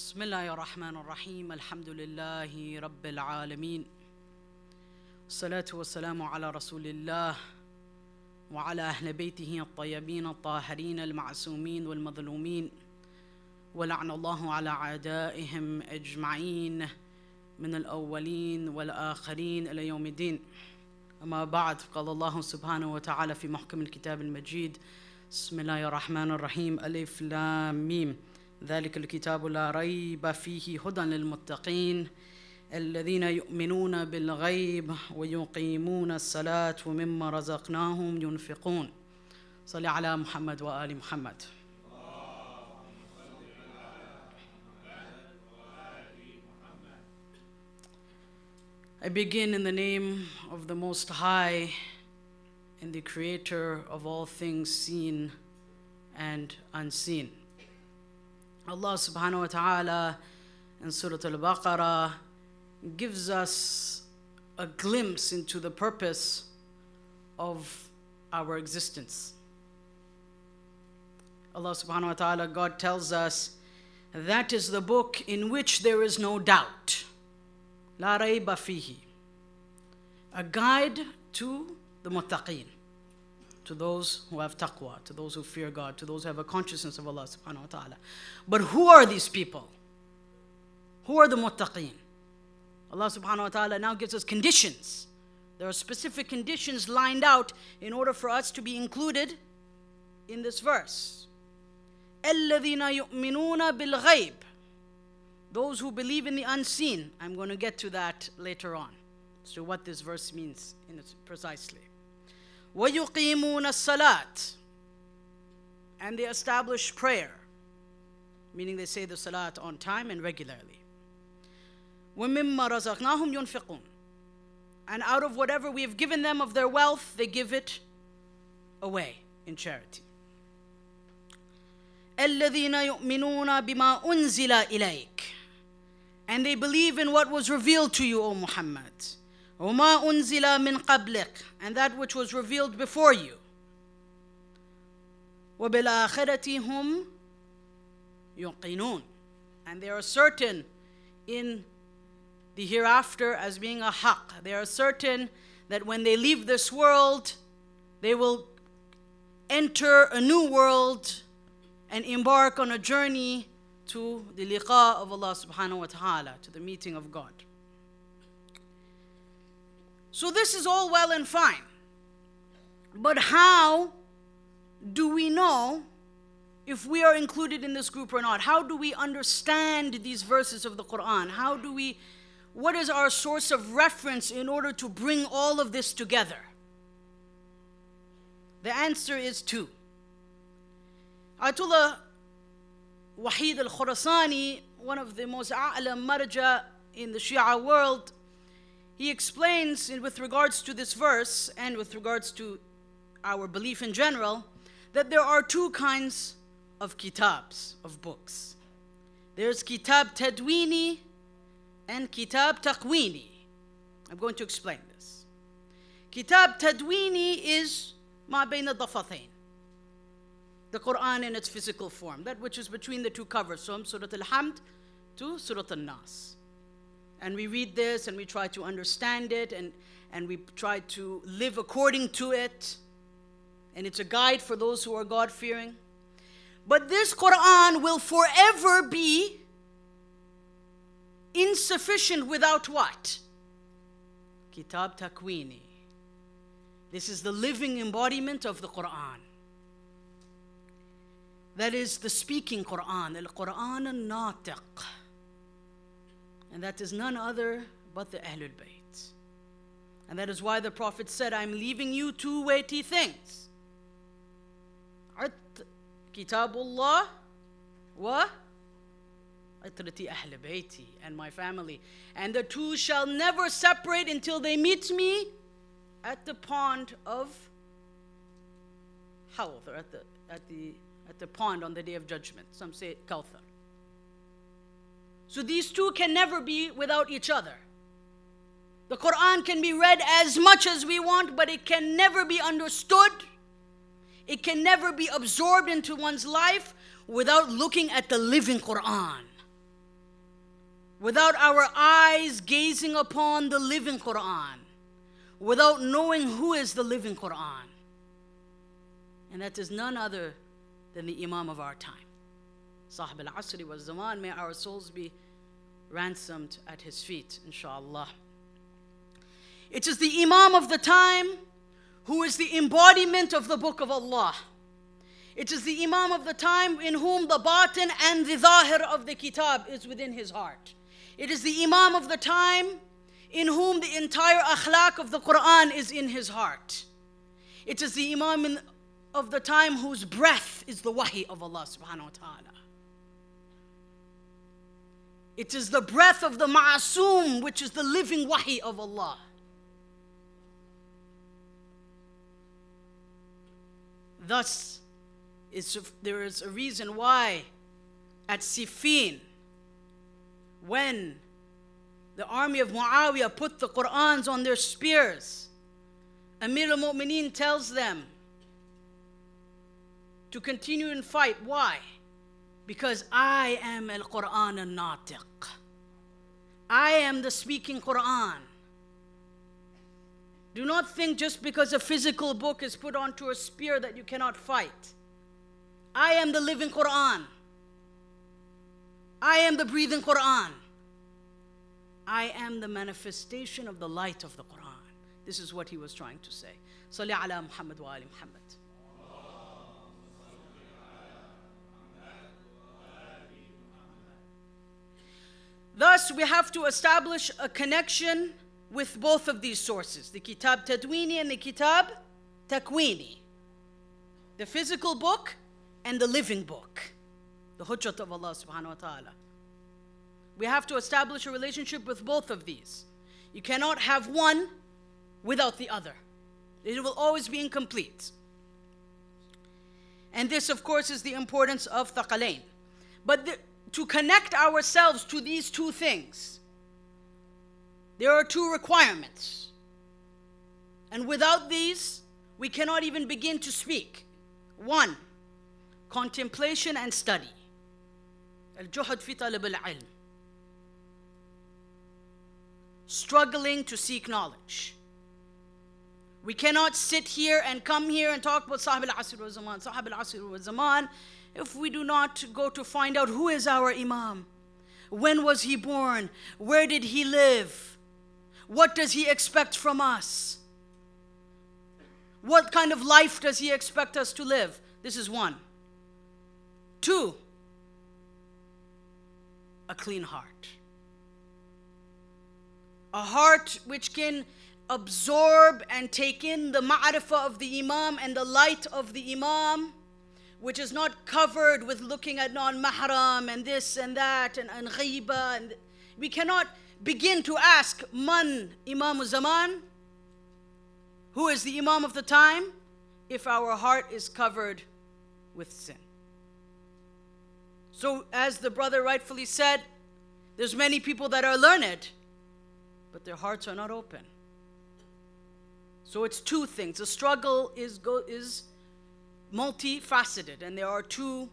بسم الله الرحمن الرحيم الحمد لله رب العالمين الصلاة والسلام على رسول الله وعلى أهل بيته الطيبين الطاهرين المعصومين والمظلومين ولعن الله على أعدائهم أجمعين من الأولين والآخرين إلى يوم الدين. أما بعد، قال الله سبحانه وتعالى في محكم الكتاب المجيد: بسم الله الرحمن الرحيم ألف لام ميم ذلك الكتاب لا ريب فيه هدى للمتقين الذين يؤمنون بالغيب ويقيمون الصلاة ومما رزقناهم ينفقون. صل على محمد وآل محمد. I begin in the name of the Most High and the Creator of all things seen and unseen. Allah subhanahu wa ta'ala in Surah Al-Baqarah gives us a glimpse into the purpose of our existence. Allah subhanahu wa ta'ala, God tells us, that is the book in which there is no doubt. La rayba fihi. A guide to the muttaqeen, to those who have taqwa, to those who fear God, to those who have a consciousness of Allah subhanahu wa ta'ala. But who are these people? Who are the muttaqeen? Allah subhanahu wa ta'ala now gives us conditions. There are specific conditions lined out in order for us to be included in this verse. الَّذِينَ يُؤْمِنُونَ بِالْغَيْبِ. Those who believe in the unseen. I'm going to get to that later on, as to what this verse means precisely. وَيُقِيمُونَ الصَّلَاةِ. And they establish prayer, meaning they say the salat on time and regularly. وَمِمَّا رَزَقْنَاهُمْ يُنْفِقُونَ. And out of whatever we have given them of their wealth, they give it away in charity. الَّذِينَ يُؤْمِنُونَ بِمَا أُنزِلَ إِلَيْكَ. And they believe in what was revealed to you, O Muhammad. وَمَا أُنزِلَ مِنْ قَبْلِكَ. And that which was revealed before you. وَبِالْآخِرَةِ هُمْ يُوقِنُونَ. And they are certain in the hereafter as being a haqq. They are certain that when they leave this world, they will enter a new world and embark on a journey to the liqa of Allah subhanahu wa ta'ala, to the meeting of God. So this is all well and fine. But how do we know if we are included in this group or not? How do we understand these verses of the Quran? What is our source of reference in order to bring all of this together? The answer is two. Ayatollah Wahid al-Khurasani, one of the most a'lam marja in the Shia world, he explains with regards to this verse and with regards to our belief in general, that there are two kinds of kitabs, of books. There's kitab tadwini and kitab taqwini. I'm going to explain this. Kitab tadwini is ma bayna dafatayn, the Quran in its physical form, that which is between the two covers, from Surah Al-Hamd to Surah Al-Nas. And we read this and we try to understand it and we try to live according to it. And it's a guide for those who are God-fearing. But this Quran will forever be insufficient without what? Kitab Takwini. This is the living embodiment of the Quran. That is the speaking Quran, Al-Quran al-Natiq. And that is none other but the Ahlul Bayt. And that is why the Prophet said, I'm leaving you two weighty things. Kitabullah wa itrati Ahl Bayti, and my family. And the two shall never separate until they meet me at the pond of Hawd, or at the pond on the Day of Judgment. Some say Kawthar. So these two can never be without each other. The Quran can be read as much as we want, but it can never be understood. It can never be absorbed into one's life without looking at the living Quran. without our eyes gazing upon the living Quran, without knowing who is the living Quran. And that is none other than the Imam of our time. Sahib al-Asri wa Zaman, may our souls be ransomed at his feet, inshallah. It is the Imam of the time who is the embodiment of the book of Allah. It is the Imam of the time in whom the batin and the zahir of the kitab is within his heart. It is the Imam of the time in whom the entire akhlaq of the Quran is in his heart. It is the Imam of the time whose breath is the wahi of Allah subhanahu wa ta'ala. It is the breath of the ma'asum, which is the living wahi of Allah. Thus, there is a reason why at Siffin, when the army of Muawiyah put the Qur'ans on their spears, Amir al-Mu'mineen tells them to continue and fight. Why? Because I am al-Qur'an al-Natiq. I am the speaking Qur'an. Do not think just because a physical book is put onto a spear that you cannot fight. I am the living Qur'an. I am the breathing Qur'an. I am the manifestation of the light of the Qur'an. This is what he was trying to say. Salli ala Muhammad wa ali Muhammad. Thus, we have to establish a connection with both of these sources, the Kitab Tadwini and the Kitab Takwini. The physical book and the living book, the Hujjat of Allah subhanahu wa ta'ala. We have to establish a relationship with both of these. You cannot have one without the other. It will always be incomplete. And this, of course, is the importance of Thaqalain. But to connect ourselves to these two things, there are two requirements. And without these, we cannot even begin to speak. One, contemplation and study. Al-juhud fi talab al-ilm. Struggling to seek knowledge. We cannot sit here and come here and talk about Sahib al-Asr wa Zaman, Sahib al-Asr wa Zaman, if we do not go to find out who is our Imam. When was he born? Where did he live? What does he expect from us? What kind of life does he expect us to live? This is one. Two, a clean heart. A heart which can absorb and take in the ma'rifah of the Imam and the light of the Imam, which is not covered with looking at non-mahram and this and that and ghiba. And we cannot begin to ask, Man Imam Zaman? Who is the Imam of the time? If our heart is covered with sin. So as the brother rightfully said, there's many people that are learned, but their hearts are not open. So it's two things. The struggle is multifaceted, and there are two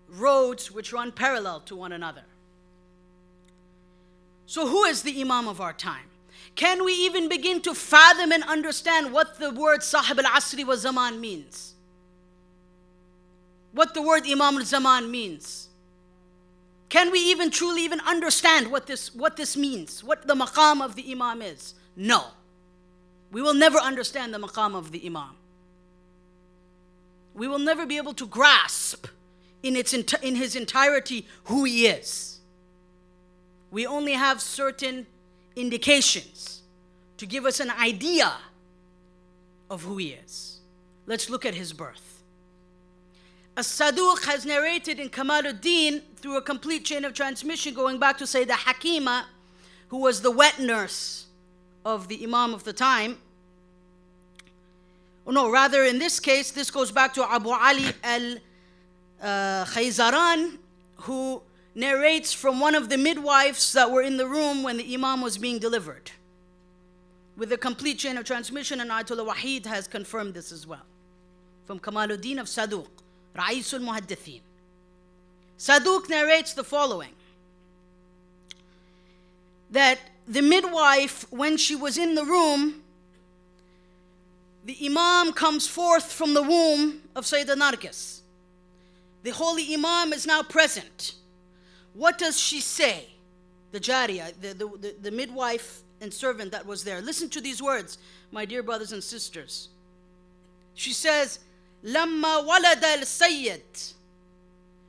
roads which run parallel to one another. So who is the Imam of our time? Can we even begin to fathom and understand what the word Sahib al-Asri wa Zaman means? What the word Imam al-Zaman means? Can we even truly even understand what this means? What the maqam of the Imam is? No. We will never understand the maqam of the Imam. We will never be able to grasp in his entirety who he is. We only have certain indications to give us an idea of who he is. Let's look at his birth. As-Saduq has narrated in Kamaluddin through a complete chain of transmission going back to Sayyidah Hakima, who was the wet nurse of the Imam of the time. Oh, no, rather in this case, this goes back to Abu Ali al-Khayzaran, who narrates from one of the midwives that were in the room when the Imam was being delivered. With a complete chain of transmission, and Ayatollah Wahid has confirmed this as well. From Kamaluddin of Saduq, Ra'isul Muhaddithin. Saduq narrates the following. that the midwife, when she was in the room, the Imam comes forth from the womb of Sayyidah Nargis. The holy Imam is now present. What does she say? The Jariyah, the midwife and servant that was there. Listen to these words, my dear brothers and sisters. She says, "Lamma walada al-Sayyid,"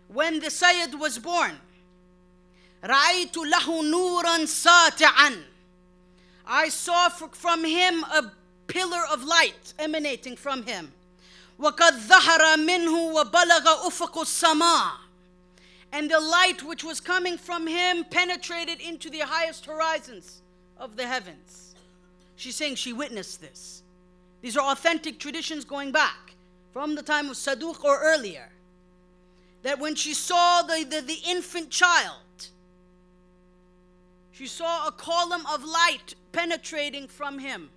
when the Sayyid was born, "Ra'aytu lahu nuran sati'an," I saw from him a pillar of light emanating from him. وَقَدْ ظَهَرَ مِنْهُ وَبَلَغَ أُفُقُ السَّمَاءِ, and the light which was coming from him penetrated into the highest horizons of the heavens. She's saying she witnessed this. These are authentic traditions going back from the time of Saduq or earlier. That when she saw the infant child, she saw a column of light penetrating from him,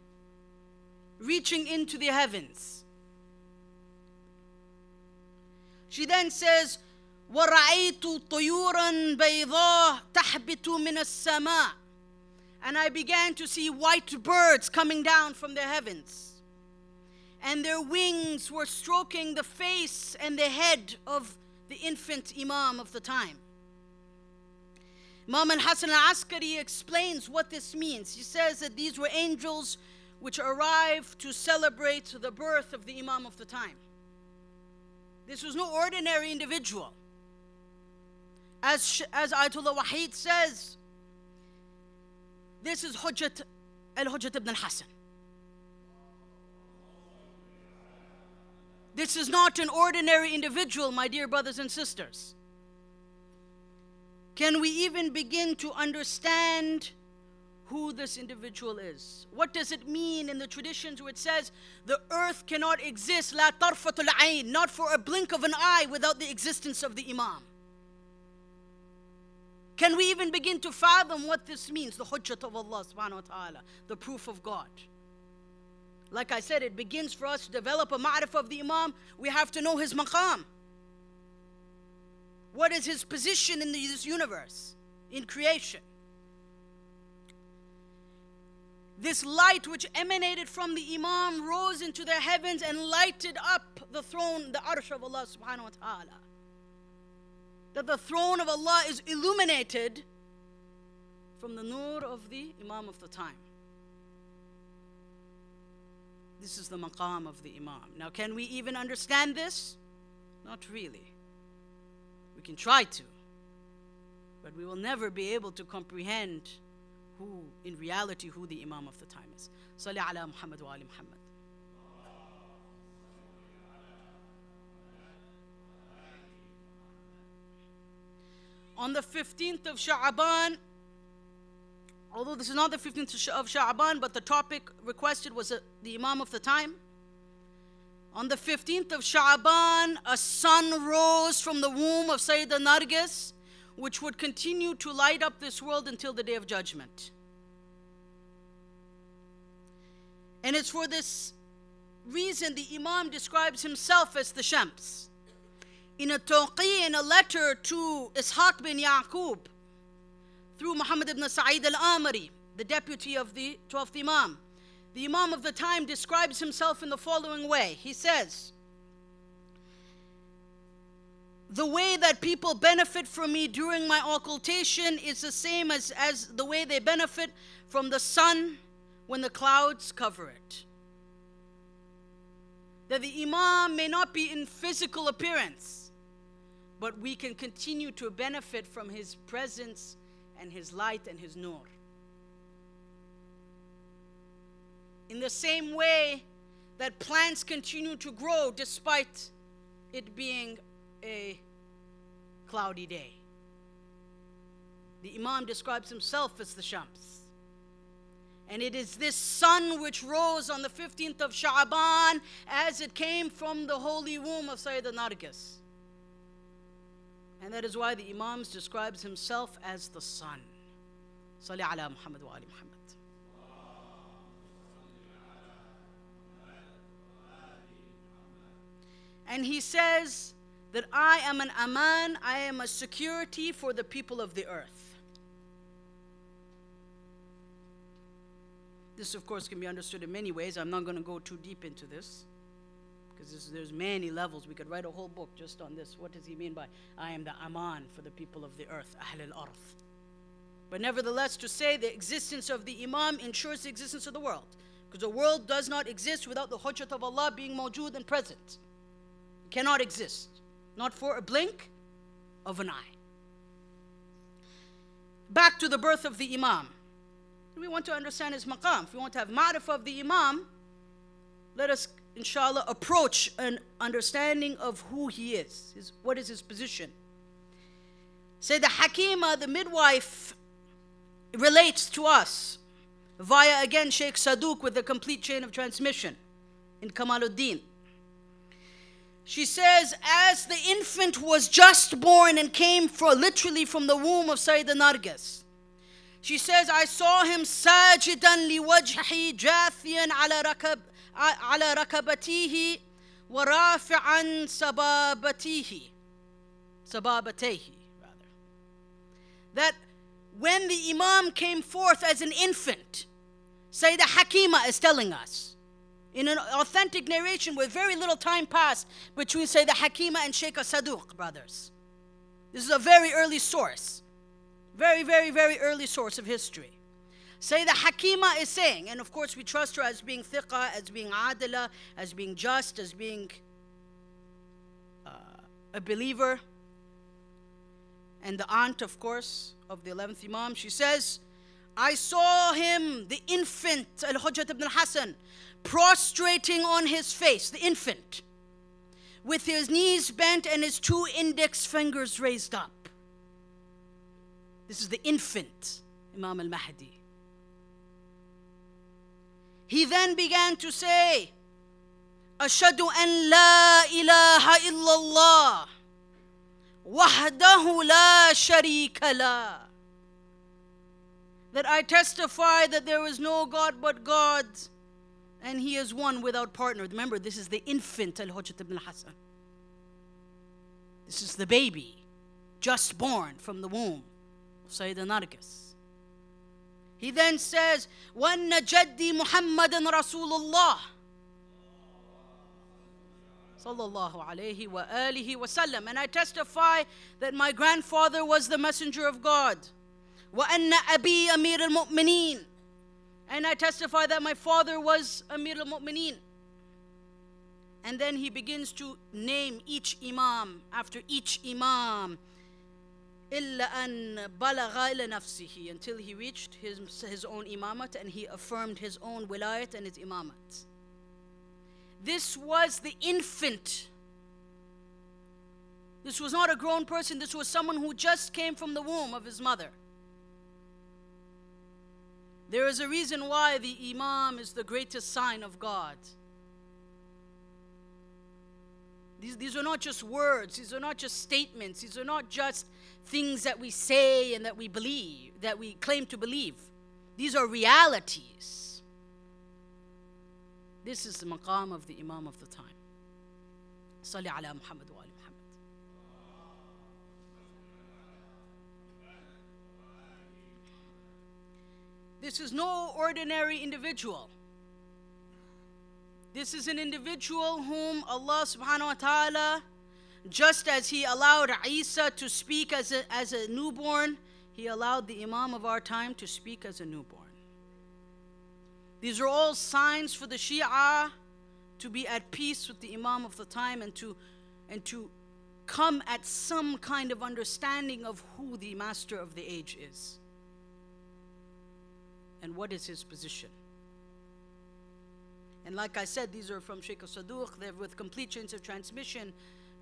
reaching into the heavens. She then says, وَرَأَيْتُ طُيُورًا بَيْضَاءَ تَحْبِتُ مِنَ السَّمَاءِ, and I began to see white birds coming down from the heavens, and their wings were stroking the face and the head of the infant Imam of the time. Imam al-Hasan al-Askari explains what this means. He says that these were angels which arrived to celebrate the birth of the Imam of the time. This was no ordinary individual. As Ayatollah Wahid says, this is Hujjat ibn al-Hasan. This is not an ordinary individual, my dear brothers and sisters. Can we even begin to understand who this individual is? What does it mean in the traditions where it says the earth cannot exist, la tarfatul ayn, not for a blink of an eye, without the existence of the Imam? Can we even begin to fathom what this means? The hujjat of Allah subhanahu wa ta'ala, the proof of God. Like I said, it begins for us to develop a ma'rifah of the Imam. We have to know his maqam. What is his position in this universe, in creation? This light which emanated from the Imam rose into the heavens and lighted up the throne, the arsh of Allah subhanahu wa ta'ala. That the throne of Allah is illuminated from the nur of the Imam of the time. This is the maqam of the Imam. Now, can we even understand this? Not really. We can try to, but we will never be able to comprehend who, in reality, who the Imam of the time is. Salli ala Muhammad wa ali Muhammad. On the 15th of Sha'aban, although this is not the 15th of Sha'aban, but the topic requested was the Imam of the time. On the 15th of Sha'aban, a sun rose from the womb of Sayyidah Nargis, which would continue to light up this world until the Day of Judgment. And it's for this reason the Imam describes himself as the Shams. In a tawqi, in a letter to Ishaq bin Yaqub, through Muhammad ibn Sa'id al-Amari, the deputy of the 12th Imam, the Imam of the time describes himself in the following way. He says, the way that people benefit from me during my occultation is the same as the way they benefit from the sun when the clouds cover it. That the Imam may not be in physical appearance, but we can continue to benefit from his presence and his light and his nur. In the same way that plants continue to grow despite it being a cloudy day. The Imam describes himself as the Shams. And it is this sun which rose on the 15th of Sha'aban as it came from the holy womb of Sayyidah Nargis. And that is why the Imam describes himself as the sun. Salli ala Muhammad wa ali Muhammad. And he says that I am an aman, I am a security for the people of the earth. This, of course, can be understood in many ways. I'm not going to go too deep into this, because there's many levels. We could write a whole book just on this. What does he mean by, I am the Aman for the people of the earth, Ahl al-Arth? But nevertheless, to say the existence of the Imam ensures the existence of the world, because the world does not exist without the Hujjat of Allah being mawjood and present. It cannot exist, not for a blink of an eye. Back to the birth of the Imam. We want to understand his maqam. If we want to have ma'rifah of the Imam, let us, inshallah, approach an understanding of who he is, what is his position. Say the Hakima, the midwife, relates to us via, again, Sheikh Saduq with the complete chain of transmission in Kamaluddin. She says, as the infant was just born and came literally from the womb of Sayyidah Nargis, she says, I saw him sajidan liwajhi jathiyan ala rakabatihi wa rafi'an sababatehi, rather. That when the Imam came forth as an infant, Sayyidah Hakima is telling us, in an authentic narration with very little time passed between Sayyidah Hakima and Sheikh Saduq, brothers. This is a very early source. Very, very, very early source of history. Sayyidah Hakima is saying, and of course we trust her as being thiqah, as being adila, as being just, as being a believer. And the aunt, of course, of the 11th Imam, she says, I saw him, the infant, Al-Hujjat ibn al-Hasan, prostrating on his face, the infant, with his knees bent and his 2 index fingers raised up. This is the infant, Imam al-Mahdi. He then began to say, Ashhadu an la ilaha illallah, wahdahu la sharika la. That I testify that there is no God but God, and he is one without partner. Remember, this is the infant Al-Hujjat ibn al-Hasan. This is the baby, just born from the womb of Sayyidah Nargis. He then says, وَأَنَّ جَدِّي مُحَمَّدًا رَسُولُ اللَّهِ sallallahu alayhi wa alihi wa sallam. And I testify that my grandfather was the messenger of God. وَأَنَّ أَبِي أَمِيرُ الْمُؤْمِنِينَ. And I testify that my father was Amir al-Mu'mineen. And then he begins to name each Imam after each Imam. إِلَّا أَن بَلَغَ إِلَى نَفْسِهِ, until he reached his own imamat and he affirmed his own wilayat and his imamat. This was the infant. This was not a grown person. This was someone who just came from the womb of his mother. There is a reason why the Imam is the greatest sign of God. These are not just words. These are not just statements. These are not just things that we say and that we believe, that we claim to believe. These are realities. This is the maqam of the Imam of the time. Salli ala Muhammad wa ali Muhammad. This is no ordinary individual. This is an individual whom Allah subhanahu wa ta'ala, just as He allowed Isa to speak as a newborn, He allowed the Imam of our time to speak as a newborn. These are all signs for the Shia to be at peace with the Imam of the time and to come at some kind of understanding of who the master of the age is and what is his position. And like I said, these are from Sheikh Saduq. They're with complete chains of transmission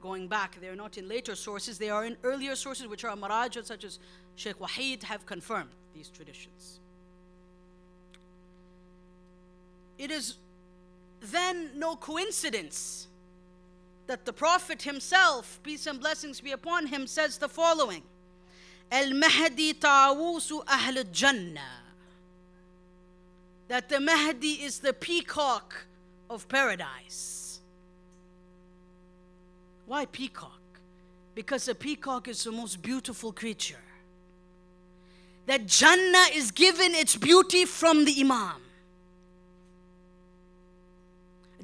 going back. They're not in later sources. They are in earlier sources, which are Maraja, such as Sheikh Wahid, have confirmed these traditions. It is then no coincidence that the Prophet himself, peace and blessings be upon him, says the following: Al-Mahdi ta'awusu ahl al-Jannah. That the Mahdi is the peacock of paradise. Why peacock? Because a peacock is the most beautiful creature. That Jannah is given its beauty from the Imam.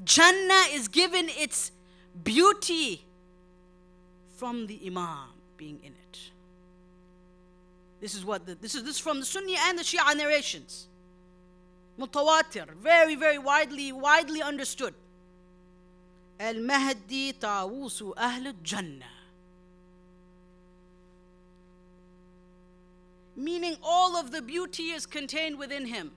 Jannah is given its beauty from the Imam being in it. This is from the Sunni and the Shia narrations. Mutawatir, very, very widely understood. Al-Mahdi ta'wusu ahl al-Jannah. Meaning all of the beauty is contained within him.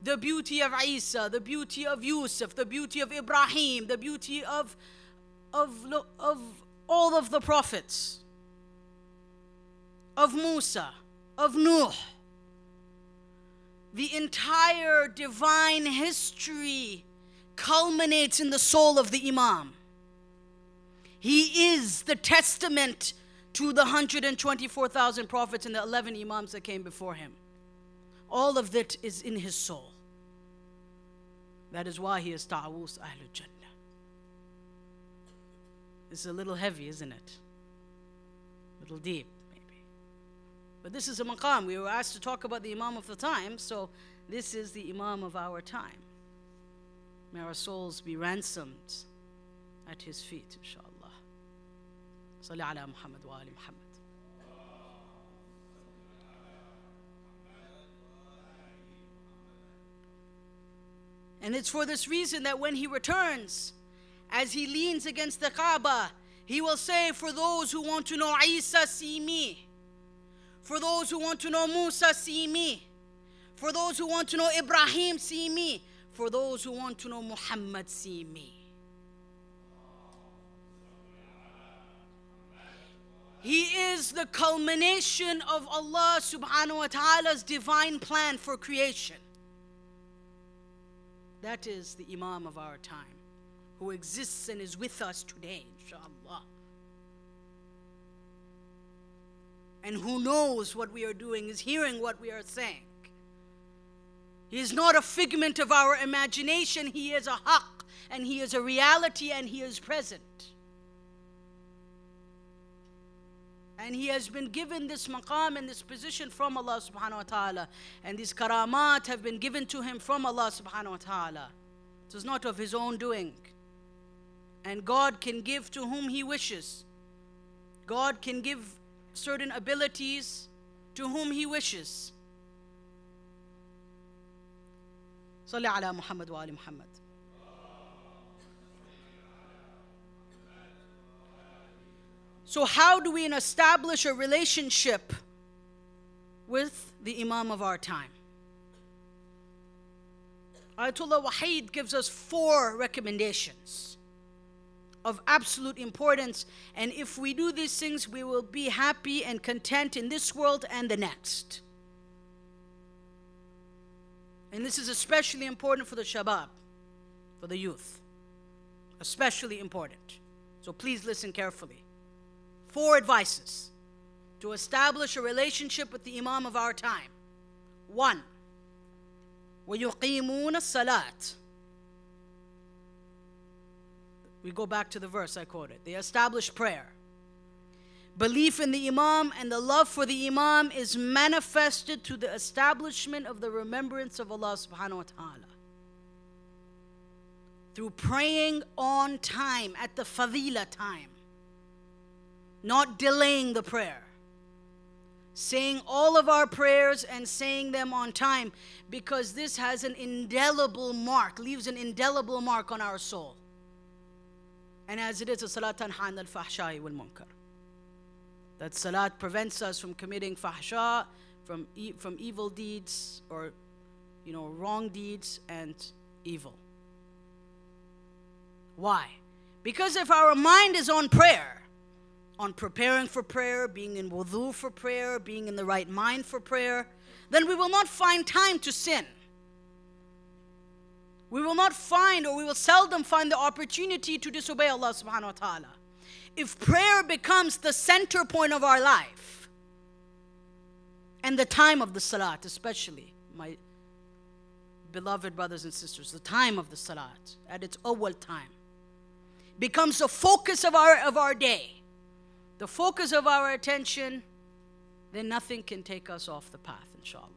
The beauty of Isa, the beauty of Yusuf, the beauty of Ibrahim, the beauty of all of the prophets, of Musa, of Nuh. The entire divine history culminates in the soul of the Imam. He is the testament to the 124,000 prophets and the 11 Imams that came before him. All of that is in his soul. That is why he is Ta'awus Ahlul Jannah. This is a little heavy, isn't it? A little deep, maybe. But this is a maqam. We were asked to talk about the Imam of the time, so this is the Imam of our time. May our souls be ransomed at his feet, inshallah. Salli ala Muhammad wa ali Muhammad. And it's for this reason that when he returns, as he leans against the Kaaba, he will say, for those who want to know Isa, see me. For those who want to know Musa, see me. For those who want to know Ibrahim, see me. For those who want to know Muhammad, see me. He is the culmination of Allah subhanahu wa ta'ala's divine plan for creation. That is the Imam of our time, who exists and is with us today, inshallah. And who knows what we are doing, is hearing what we are saying. He is not a figment of our imagination. He is a haqq, and he is a reality, and he is present. And he has been given this maqam and this position from Allah subhanahu wa ta'ala. And these karamat have been given to him from Allah subhanahu wa ta'ala. It is not of his own doing. And God can give to whom he wishes. God can give certain abilities to whom he wishes. Salli ala Muhammad wa ali Muhammad. So how do we establish a relationship with the Imam of our time? Ayatollah Wahid gives us 4 recommendations of absolute importance, and if we do these things, we will be happy and content in this world and the next. And this is especially important for the shabab, for the youth. Especially important. So please listen carefully. 4 advices to establish a relationship with the Imam of our time. 1. وَيُقِيمُونَ الصَّلَاةِ. We go back to the verse I quoted. They establish prayer. Belief in the Imam and the love for the Imam is manifested to the establishment of the remembrance of Allah subhanahu wa ta'ala. Through praying on time, at the fadila time. Not delaying the prayer. Saying all of our prayers and saying them on time, because this has an indelible mark, leaves an indelible mark on our soul. And as it is, a salat tanha anil fahsha'i wal munkar. That salat prevents us from committing fahsha, from evil deeds, or wrong deeds and evil. Why? Because if our mind is on prayer, on preparing for prayer, being in wudu for prayer, being in the right mind for prayer, then we will not find time to sin. We will not find, or we will seldom find the opportunity to disobey Allah subhanahu wa ta'ala. If prayer becomes the center point of our life, and the time of the salat especially, my beloved brothers and sisters, the time of the salat, at its awwal time, becomes the focus of our day, the focus of our attention, then nothing can take us off the path, inshallah.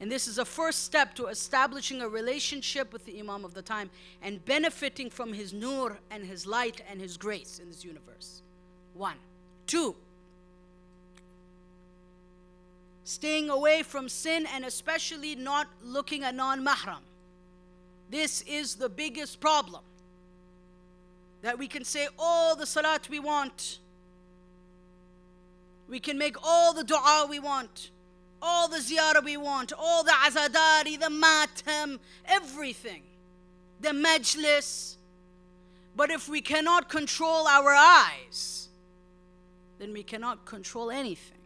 And this is a first step to establishing a relationship with the Imam of the time and benefiting from his nur and his light and his grace in this universe. 1. 2. Staying away from sin and especially not looking at non-mahram. This is the biggest problem. That we can say all the salat we want. We can make all the dua we want. All the ziyarah we want. All the azadari, the matam, everything. The majlis. But if we cannot control our eyes, then we cannot control anything.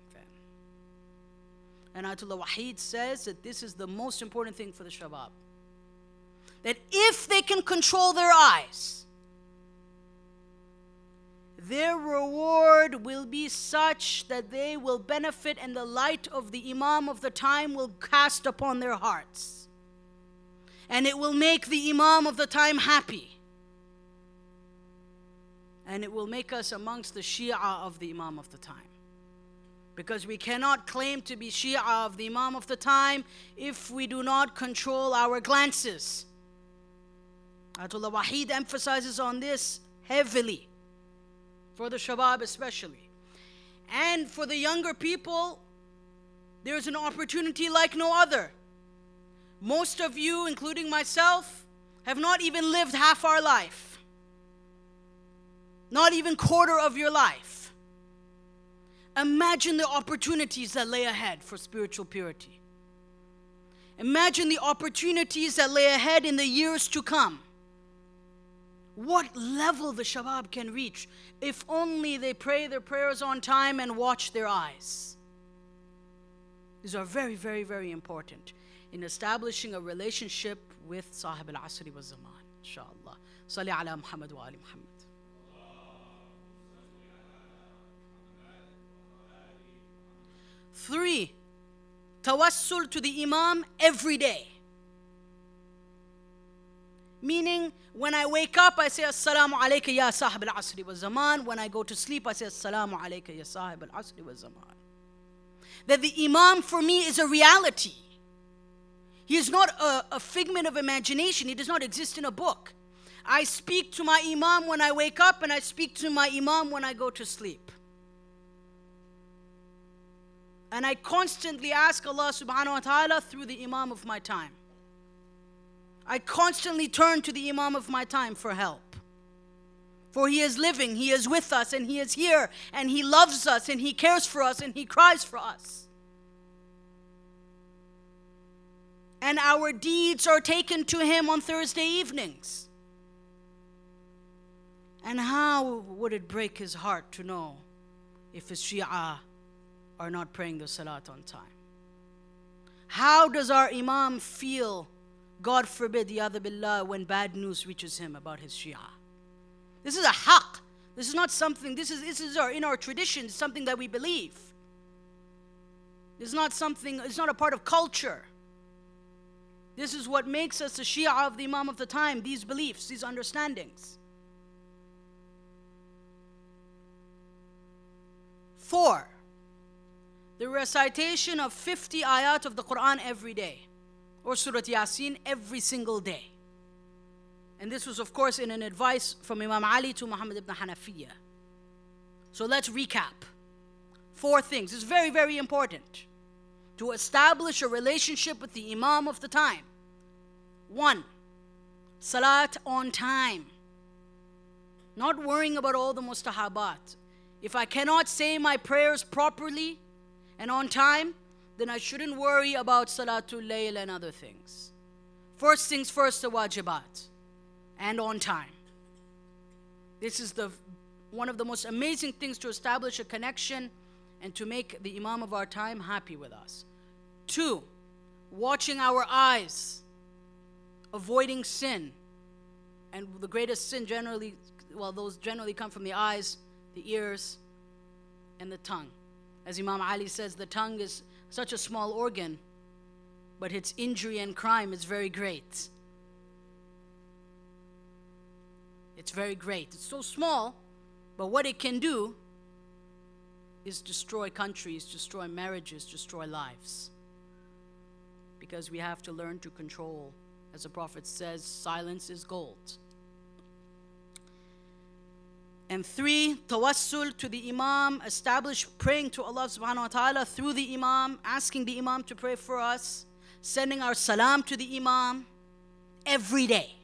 And Ayatollah Wahid says that this is the most important thing for the shabab. That if they can control their eyes, their reward will be such that they will benefit and the light of the Imam of the time will cast upon their hearts. And it will make the Imam of the time happy. And it will make us amongst the Shia of the Imam of the time. Because we cannot claim to be Shia of the Imam of the time if we do not control our glances. Ayatollah Wahid emphasizes on this heavily, for the shabab especially. And for the younger people, there's an opportunity like no other. Most of you, including myself, have not even lived half our life. Not even quarter of your life. Imagine the opportunities that lay ahead for spiritual purity. Imagine the opportunities that lay ahead in the years to come. What level the shabab can reach if only they pray their prayers on time and watch their eyes. These are very, very, very important in establishing a relationship with Sahib al-Asri wa Zaman. Inshallah. Salli ala Muhammad wa ali Muhammad. 3. Tawassul to the Imam every day. Meaning, when I wake up, I say, Assalamu alayka ya sahib al-asri wa zaman. When I go to sleep, I say, Assalamu alayka ya sahib al-asri wa zaman. That the Imam for me is a reality. He is not a figment of imagination. He does not exist in a book. I speak to my Imam when I wake up, and I speak to my Imam when I go to sleep. And I constantly ask Allah subhanahu wa ta'ala through the Imam of my time. I constantly turn to the Imam of my time for help. For he is living, he is with us, and he is here, and he loves us, and he cares for us, and he cries for us. And our deeds are taken to him on Thursday evenings. And how would it break his heart to know if his Shia are not praying the salat on time? How does our Imam feel, God forbid, yadha billah, when bad news reaches him about his Shia? This is a haqq. This is not something, this is in our tradition, something that we believe. It's not something, it's not a part of culture. This is what makes us the Shia of the Imam of the time, these beliefs, these understandings. 4. The recitation of 50 ayat of the Quran every day, or Surah Yasin every single day. And this was, of course, in an advice from Imam Ali to Muhammad ibn Hanafiya. So let's recap. 4 things. It's very, very important to establish a relationship with the Imam of the time. 1. Salat on time. Not worrying about all the mustahabat. If I cannot say my prayers properly and on time, then I shouldn't worry about Salatul Layl and other things. First things first, the wajibat, and on time. This is one of the most amazing things to establish a connection and to make the Imam of our time happy with us. 2, watching our eyes, avoiding sin. And the greatest sin generally, those generally come from the eyes, the ears, and the tongue. As Imam Ali says, the tongue is such a small organ, but its injury and crime is very great. It's very great. It's so small, but what it can do is destroy countries, destroy marriages, destroy lives. because we have to learn to control. As the Prophet says, silence is gold. And 3, tawassul to the Imam, establish praying to Allah subhanahu wa ta'ala through the Imam, asking the Imam to pray for us, sending our salam to the Imam every day.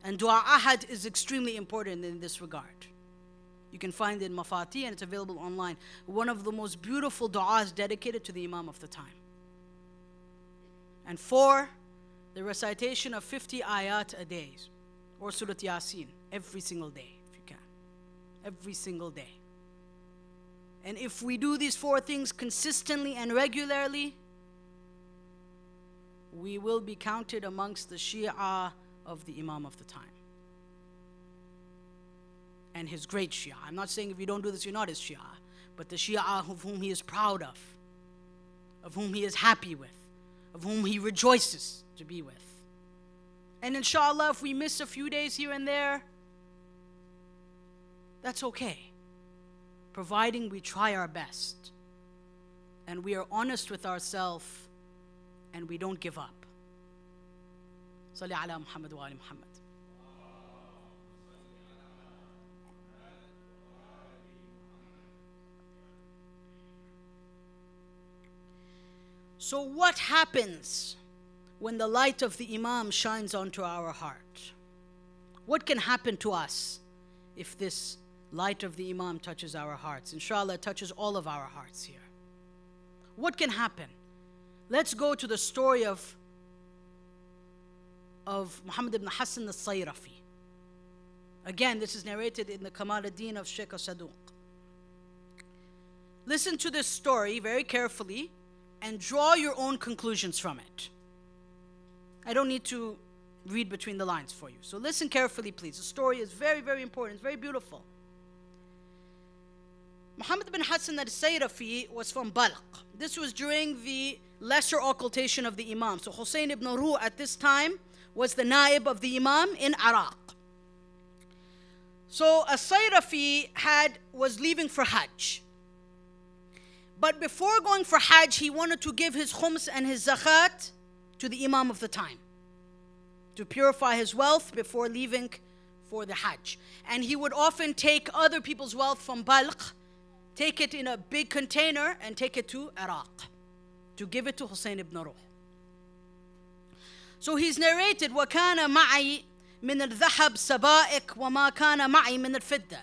And dua ahad is extremely important in this regard. You can find it in Mafati and it's available online. One of the most beautiful du'as dedicated to the Imam of the time. And 4, the recitation of 50 ayat a day, or Surah Yasin, every single day, if you can. Every single day. And if we do these 4 things consistently and regularly, we will be counted amongst the Shia of the Imam of the time. And his great Shia. I'm not saying if you don't do this, you're not his Shia, but the Shia of whom he is proud of whom he is happy with, of whom he rejoices to be with. And inshallah, if we miss a few days here and there, that's okay, providing we try our best and we are honest with ourselves and we don't give up. Salli ala Muhammad wa ali Muhammad. So what happens when the light of the Imam shines onto our heart? What can happen to us if this light of the Imam touches our hearts? Inshallah, it touches all of our hearts here. What can happen? Let's go to the story of Muhammad ibn Hassan al-Sayrafi. Again, this is narrated in the Kamal ad-Din of Sheikh Saduq. Listen to this story very carefully and draw your own conclusions from it. I don't need to read between the lines for you. So listen carefully, please. The story is very, very important. It's very beautiful. Muhammad ibn Hassan al-Sayrafi was from Balq. This was during the lesser occultation of the Imam. So Hussein ibn Ruh at this time was the naib of the Imam in Iraq. So al-Sayrafi was leaving for Hajj. But before going for Hajj, he wanted to give his khums and his zakat to the Imam of the time, to purify his wealth before leaving for the Hajj. And he would often take other people's wealth from Balq, take it in a big container and take it to Iraq, to give it to Hussein ibn Ruh. So he's narrated, وَكَانَ مَعِي مِنَ الذَّهَبْ سَبَائِكْ وَمَا كَانَ مَعِي مِنَ الْفِدَّةِ.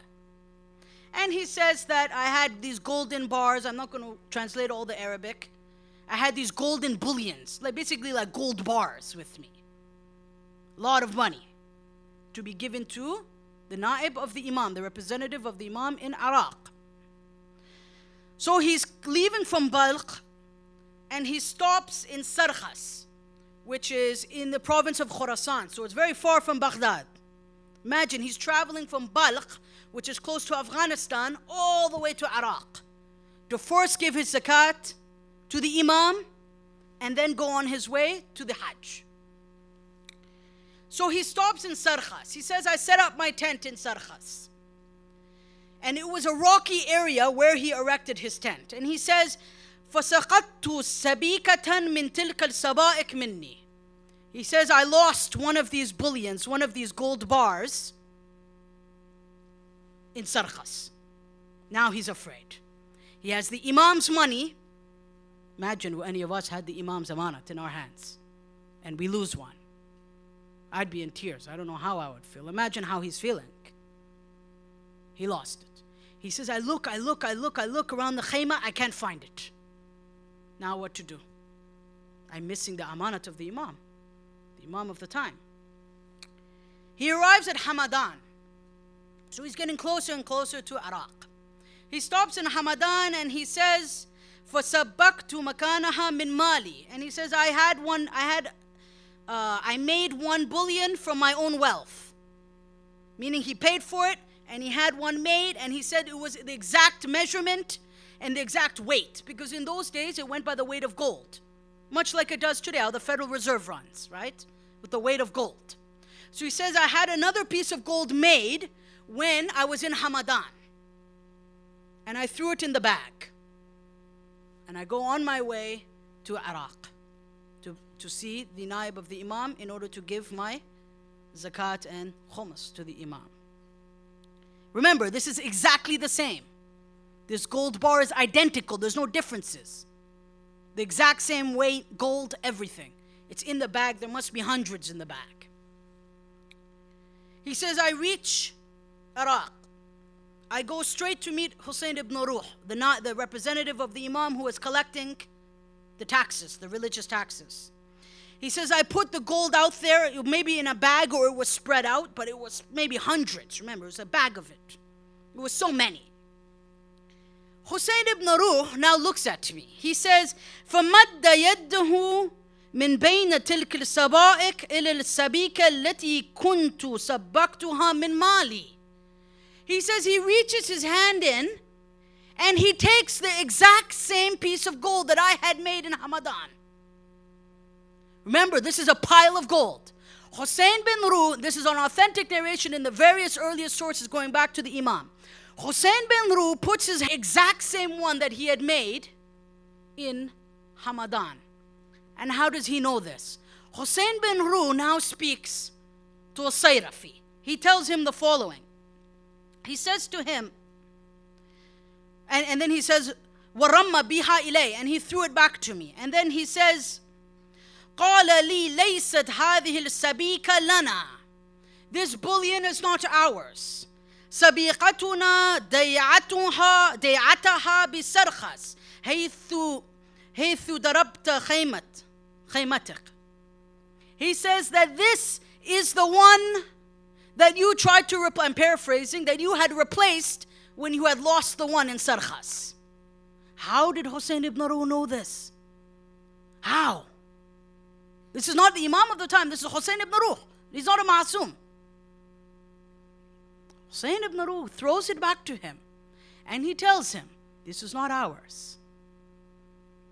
And he says that I had these golden bars. I'm not going to translate all the Arabic. I had these golden bullions, basically like gold bars with me. A lot of money to be given to the naib of the Imam, the representative of the Imam in Iraq. So he's leaving from Balq and he stops in Sarkhas, which is in the province of Khorasan. So it's very far from Baghdad. Imagine he's traveling from Balq, which is close to Afghanistan, all the way to Iraq, to first give his zakat to the Imam and then go on his way to the Hajj. So he stops in Sarkhas. He says, I set up my tent in Sarkhas. And it was a rocky area where he erected his tent. And he says, فَسَقَطْتُ سَبِيكَةً مِّن تِلْكَ السَّبَائِكْ مِنِّي. He says, I lost one of these bullions, one of these gold bars in Sarkhas. Now he's afraid. He has the Imam's money. Imagine any of us had the Imam's amanat in our hands and we lose one. I'd be in tears. I don't know how I would feel. Imagine how he's feeling. He lost it. He says, I look around the khayma, I can't find it. Now what to do? I'm missing the amanat of the Imam of the time. He arrives at Hamadan. So he's getting closer and closer to Iraq. He stops in Hamadan and he says, فَسَبَّقْتُ مَكَانَهَا مِن مَالِي. And he says, I made one bullion from my own wealth. Meaning he paid for it and he had one made and he said it was the exact measurement and the exact weight. Because in those days it went by the weight of gold. Much like it does today, how the Federal Reserve runs, right? With the weight of gold. So he says, I had another piece of gold made when I was in Hamadan. And I threw it in the bag. And I go on my way to Iraq, to to see the naib of the Imam in order to give my zakat and khums to the Imam. Remember, this is exactly the same. This gold bar is identical. There's no differences. The exact same weight, gold, everything. It's in the bag. There must be hundreds in the bag. He says, I reach Iraq. I go straight to meet Hussein ibn Ruh, the representative of the Imam who was collecting the taxes, the religious taxes. He says, I put the gold out there, maybe in a bag or it was spread out, but it was maybe hundreds. Remember, it was a bag of it. It was so many. Hussein ibn Ruh now looks at me. He says, فَمَدَّ يَدَّهُ مِنْ بَيْنَ تِلْكِ السَّبَائِكِ إِلَى السَّبِيكَ الَّتِي كُنْتُ سَبَّقْتُهَا مِنْ مَالِي. He says he reaches his hand in and he takes the exact same piece of gold that I had made in Hamadan. Remember, this is a pile of gold. Hussein bin Ruh, this is an authentic narration in the various earliest sources going back to the Imam. Hussein bin Ruh puts his exact same one that he had made in Hamadan. And how does he know this? Hussein bin Ruh now speaks to a Sayrafi. He tells him the following. He says to him, and then he says, وَرَمَّ بِهَا إِلَيْ, and he threw it back to me. And then he says, قَالَ لِي لَيْسَتْ هَذِهِ السَّبِيكَ لَنَا. This bullion is not ours. سَبِيقَتُنَا دَيْعَتَهَا بِسَرْخَسْ حَيْثُ دَرَبْتَ خَيْمَتِكَ. He says that this is the one that you tried to I'm paraphrasing, that you had replaced when you had lost the one in Sarkhas. How did Hussein ibn Ruh know this? How? This is not the Imam of the time, this is Hussein ibn Ruh. He's not a Ma'asum. Hussein ibn Ruh throws it back to him and he tells him, this is not ours.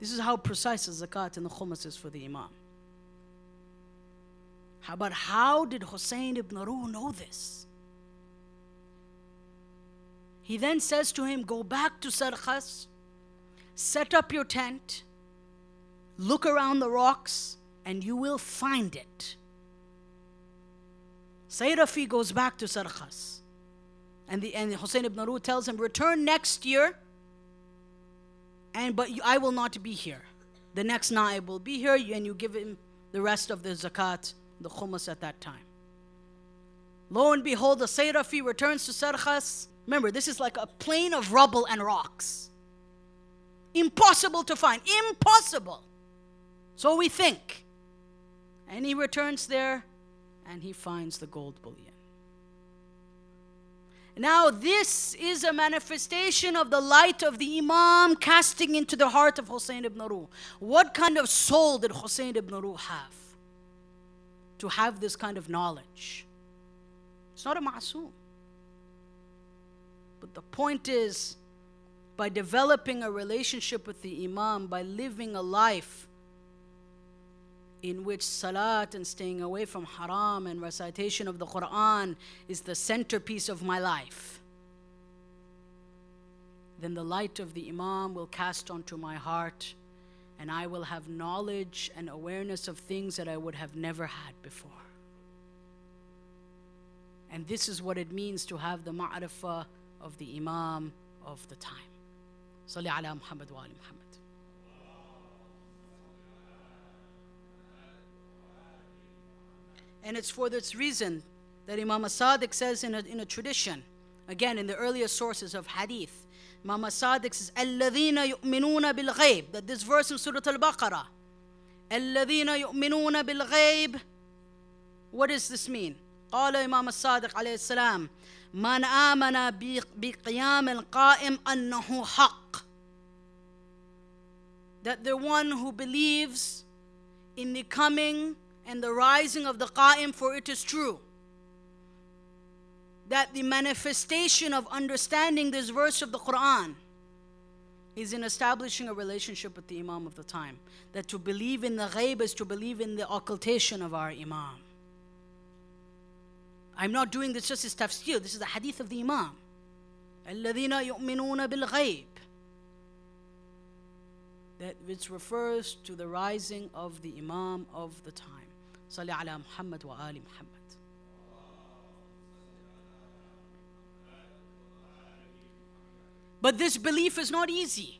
This is how precise the zakat and the khums is for the Imam. But how did Hussein ibn Ruh know this? He then says to him, go back to Sarkhas, set up your tent, look around the rocks, and you will find it. Sayrafi goes back to Sarkhas. And Hussein ibn Ruh tells him, return next year, but I will not be here. The next Naib will be here, and you give him the rest of the zakat, the khums at that time. Lo and behold, the Sayrafi returns to Sarkhas. Remember, this is like a plain of rubble and rocks. Impossible to find. Impossible. So we think. And he returns there and he finds the gold bullion. Now this is a manifestation of the light of the Imam casting into the heart of Hussein ibn Ruh. What kind of soul did Hussein ibn Ruh have to have this kind of knowledge? It's not a ma'asum. But the point is, by developing a relationship with the Imam, by living a life in which salat and staying away from haram and recitation of the Quran is the centerpiece of my life, then the light of the Imam will cast onto my heart and I will have knowledge and awareness of things that I would have never had before. And this is what it means to have the ma'rifah of the Imam of the time. Salli ala Muhammad wa ali Muhammad. And it's for this reason that Imam Sadiq says in a tradition, again in the earliest sources of hadith, Imam Sadiq says, الَّذِينَ يُؤْمِنُونَ بِالْغَيْبِ, that this verse in Surah Al-Baqarah, الَّذِينَ يُؤْمِنُونَ بِالْغَيْبِ, what does this mean? قال Imam Sadiq عليه السلام, من آمن بقيام القائم أنه حق, that the one who believes in the coming and the rising of the Qa'im, for it is true. That the manifestation of understanding this verse of the Quran is in establishing a relationship with the Imam of the time. That to believe in the ghaib is to believe in the occultation of our Imam. I'm not doing this just as tafsir, this is the hadith of the Imam. الَّذِينَ يُؤْمِنُونَ بِالْغَيْبِ. that which refers to the rising of the Imam of the time. Salli ala Muhammad wa ali Muhammad. But this belief is not easy.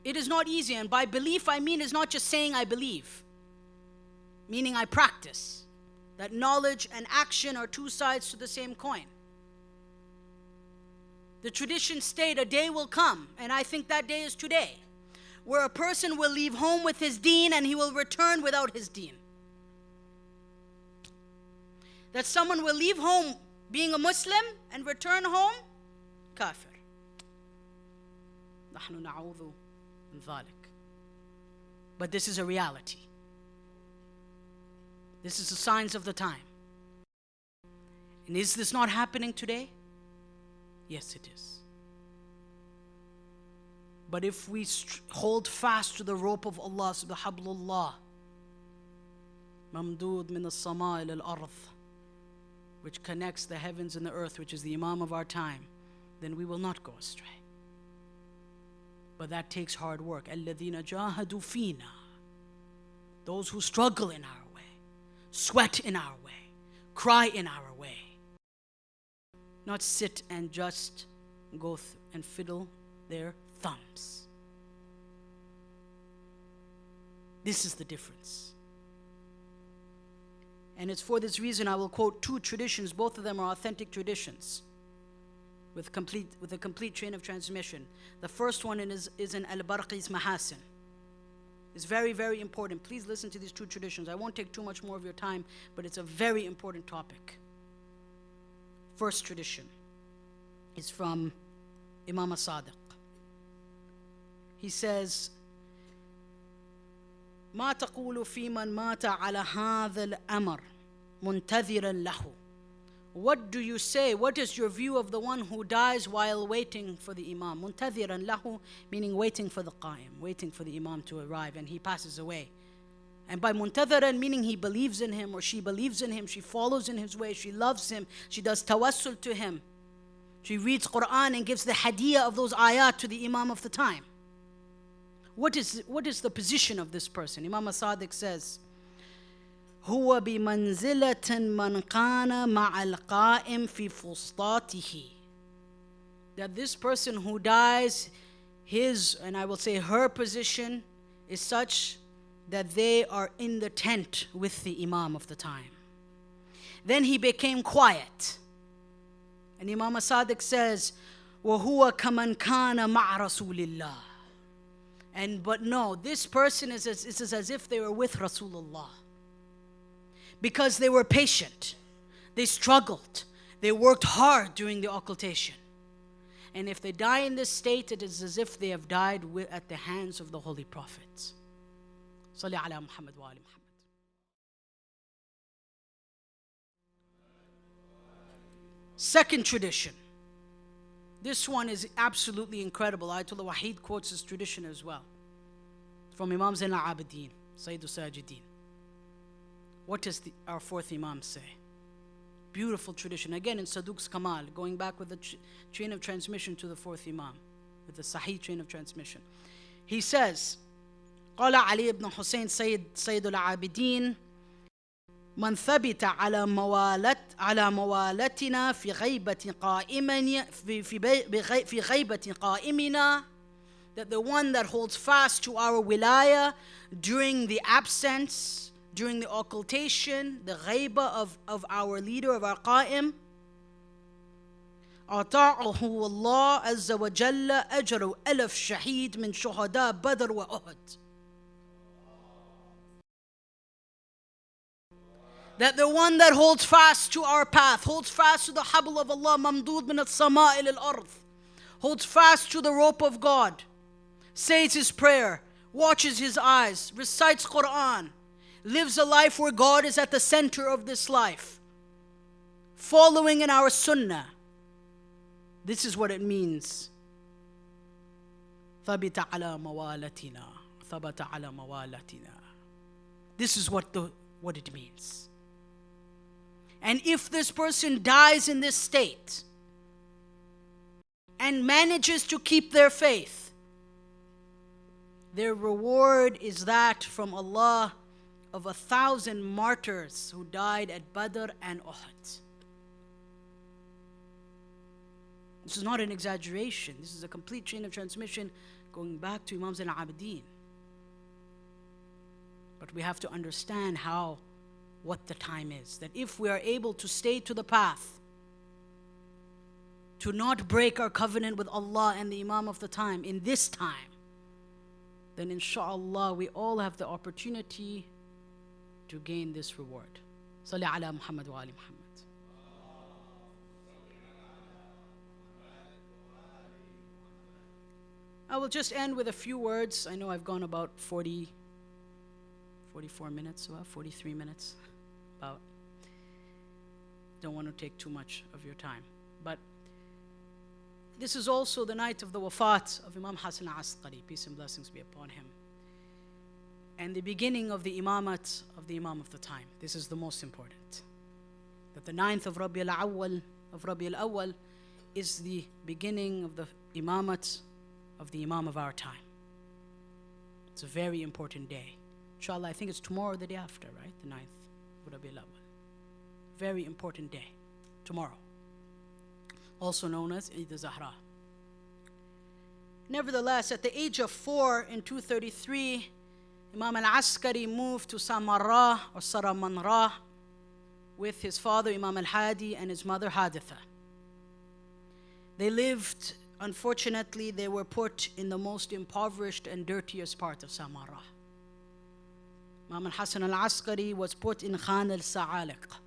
It is not easy. And by belief, I mean it's not just saying I believe, meaning I practice. That knowledge and action are two sides to the same coin. The traditions state a day will come, and I think that day is today, where a person will leave home with his deen and he will return without his deen. That someone will leave home being a Muslim and return home kafir. نحن نعوذ من ذلك. But this is a reality. This is the signs of the time. And is this not happening today? Yes, it is. But if we hold fast to the rope of Allah, subhanallah, mamdood min as-sama' ila al-ardh, which connects the heavens and the earth, which is the Imam of our time, then we will not go astray. But that takes hard work. الَّذِينَ جَاهَدُوا فِينَا, those who struggle in our way, sweat in our way, cry in our way. Not sit and just go and fiddle their thumbs. This is the difference. And it's for this reason I will quote two traditions. Both of them are authentic traditions with a complete chain of transmission. The first one is in Al-Barqi's Mahasin. It's very, very important. Please listen to these two traditions. I won't take too much more of your time, but it's a very important topic. First tradition is from Imam Sadiq. He says, ما تقول في من مات على هذا الأمر منتظرا له. What do you say? What is your view of the one who dies while waiting for the Imam? منتظرا له, meaning waiting for the Qaim, waiting for the Imam to arrive, and he passes away. And by muntaziran, meaning he believes in him, or she believes in him, she follows in his way, she loves him, she does tawassul to him, she reads Quran and gives the hadiyah of those ayat to the Imam of the time. What is the position of this person? Imam Sadiq says, هو بمنزلة من كان مع القائم في فسطاته. That this person who dies, his, and I will say her position is such that they are in the tent with the Imam of the time. Then he became quiet. And Imam Sadiq says, وَهُوَ كَمَنْ كَانَ مَعْ رَسُولِ اللَّهِ. But no, this person is as if they were with Rasulullah. Because they were patient, they struggled, they worked hard during the occultation. And if they die in this state, it is as if they have died at the hands of the Holy Prophets. Salli ala Muhammad wa ali Muhammad. Second tradition. This one is absolutely incredible. Ayatollah Wahid quotes this tradition as well. From Imam Zain al-Abidin, Sayyid al-Sajidin. What does our fourth Imam say? Beautiful tradition. Again in Saduq's Kamal, going back with the chain of transmission to the fourth Imam, with the Sahih chain of transmission. He says, قال علي بن حسين سيد العابدين من ثبت على موالتنا في غيبة قائمنا, that the one that holds fast to our wilayah during the absence, during the occultation, the ghaiba of our leader, of our qa'im, أطاعه الله عز وجل أجر ألف شهيد من شهداء بدر وأحد. That the one that holds fast to our path, holds fast to the habl of Allah, mamdood min as-sama' ila al-ardh, holds fast to the rope of God, says his prayer, watches his eyes, recites Quran, lives a life where God is at the center of this life, following in our sunnah. This is what it means. ثَبِتَ عَلَى مَوَالَتِنَا ثَبَتَ عَلَى مَوَالَتِنَا. This is what it means. And if this person dies in this state and manages to keep their faith, Their reward is that from Allah of 1,000 martyrs who died at Badr and Uhud. This is not an exaggeration. This is a complete chain of transmission going back to Imam Zain al-Abidin. But we have to understand what the time is. That if we are able to stay to the path, to not break our covenant with Allah and the Imam of the time in this time, then inshallah we all have the opportunity to gain this reward. Salli ala Muhammad wa ali Muhammad. I will just end with a few words. I know I've gone about 44 minutes, well, 43 minutes, about. Don't want to take too much of your time. But this is also the night of the wafat of Imam Hassan al-Askari, peace and blessings be upon him, and the beginning of the imamat of the Imam of the time. This is the most important. That the 9th of Rabi al-Awwal is the beginning of the imamat of the Imam of our time. It's a very important day. Inshallah, I think it's tomorrow or the day after, right? The 9th of Rabi al-Awwal. Very important day. Tomorrow. Also known as Eid al-Zahra. Nevertheless, at the age of 4 in 233, Imam al-Askari moved to Samarra or Saramanra with his father Imam al-Hadi and his mother Haditha. They lived, unfortunately, they were put in the most impoverished and dirtiest part of Samarra. Imam al-Hassan al-Askari was put in Khan al-Sa'aliq,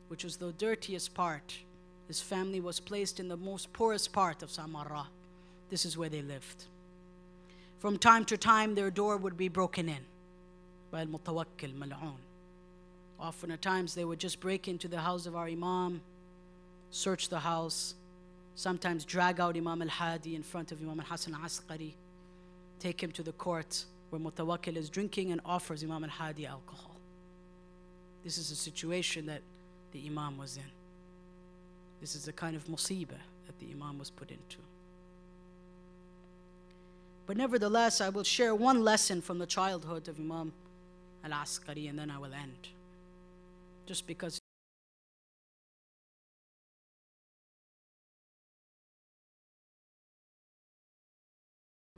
which was the dirtiest part. His family was placed in the most poorest part of Samarra. This is where they lived. From time to time, their door would be broken in by al-Mutawakkil, Mal'oon. Often at times, they would just break into the house of our Imam, search the house, sometimes drag out Imam al-Hadi in front of Imam al-Hassan al-Askari, take him to the court where Mutawakkil is drinking and offers Imam al-Hadi alcohol. This is a situation that the Imam was in. This is the kind of musibah that the Imam was put into. But nevertheless, I will share one lesson from the childhood of Imam al-Askari and then I will end. Just because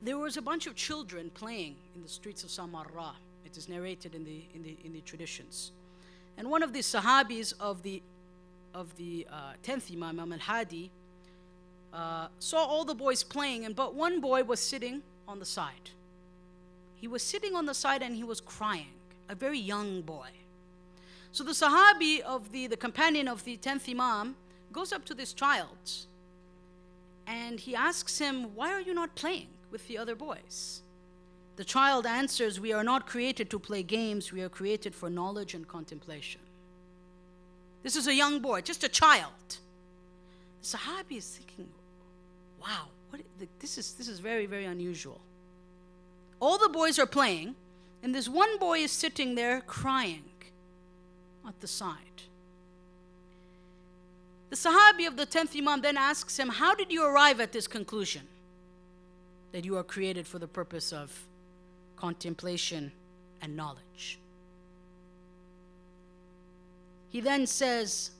there was a bunch of children playing in the streets of Samarra. It is narrated in the traditions. And one of the Sahabis of the 10th Imam, Imam al-Hadi, saw all the boys playing, but one boy was sitting on the side. He was sitting on the side and he was crying, a very young boy. So the Sahabi of the companion of the 10th Imam goes up to this child and he asks him, "Why are you not playing with the other boys?" The child answers, "We are not created to play games, we are created for knowledge and contemplation." This is a young boy, just a child. The Sahabi is thinking, wow, this is very, very unusual. All the boys are playing, and this one boy is sitting there crying at the side. The Sahabi of the 10th Imam then asks him, "How did you arrive at this conclusion? That you are created for the purpose of contemplation and knowledge?" He then says,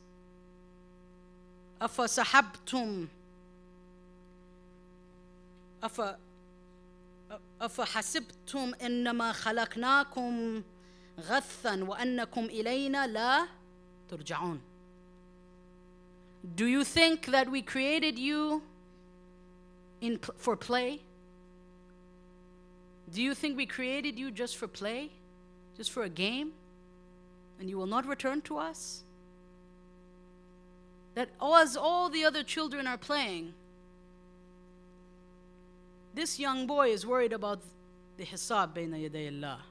أَفَحَسِبْتُمْ إِنَّمَا خَلَقْنَاكُمْ غَثًّا وَأَنَّكُمْ إِلَيْنَا لَا تُرْجَعُونَ. Do you think that we created you for play? Do you think we created you just for play? Just for a game? And you will not return to us? That as all the other children are playing, this young boy is worried about the hisab bayna yaday Allah.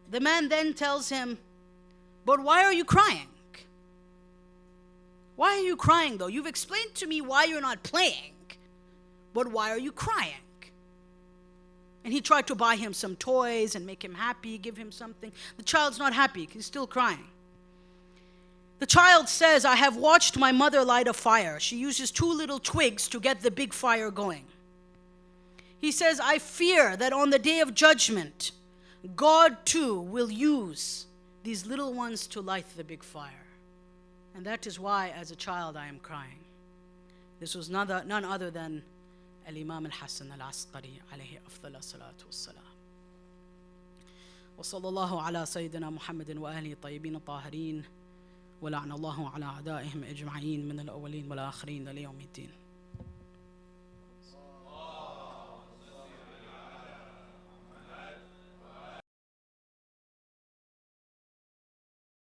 The man then tells him, "But why are you crying? Why are you crying though? You've explained to me why you're not playing, but why are you crying?" And he tried to buy him some toys and make him happy, give him something. The child's not happy, he's still crying. The child says, "I have watched my mother light a fire. She uses 2 little twigs to get the big fire going. He says, I fear that on the day of judgment, God too will use these little ones to light the big fire. And that is why, as a child, I am crying. This was none other than Al-Imam Al-Hasan Al-Askari alayhi afdal salatu wassalam. وصلى الله على سيدنا محمد وآله الطيبين الطاهرين ولعن الله على أعدائهم أجمعين من الأولين والآخرين ليوم الدين.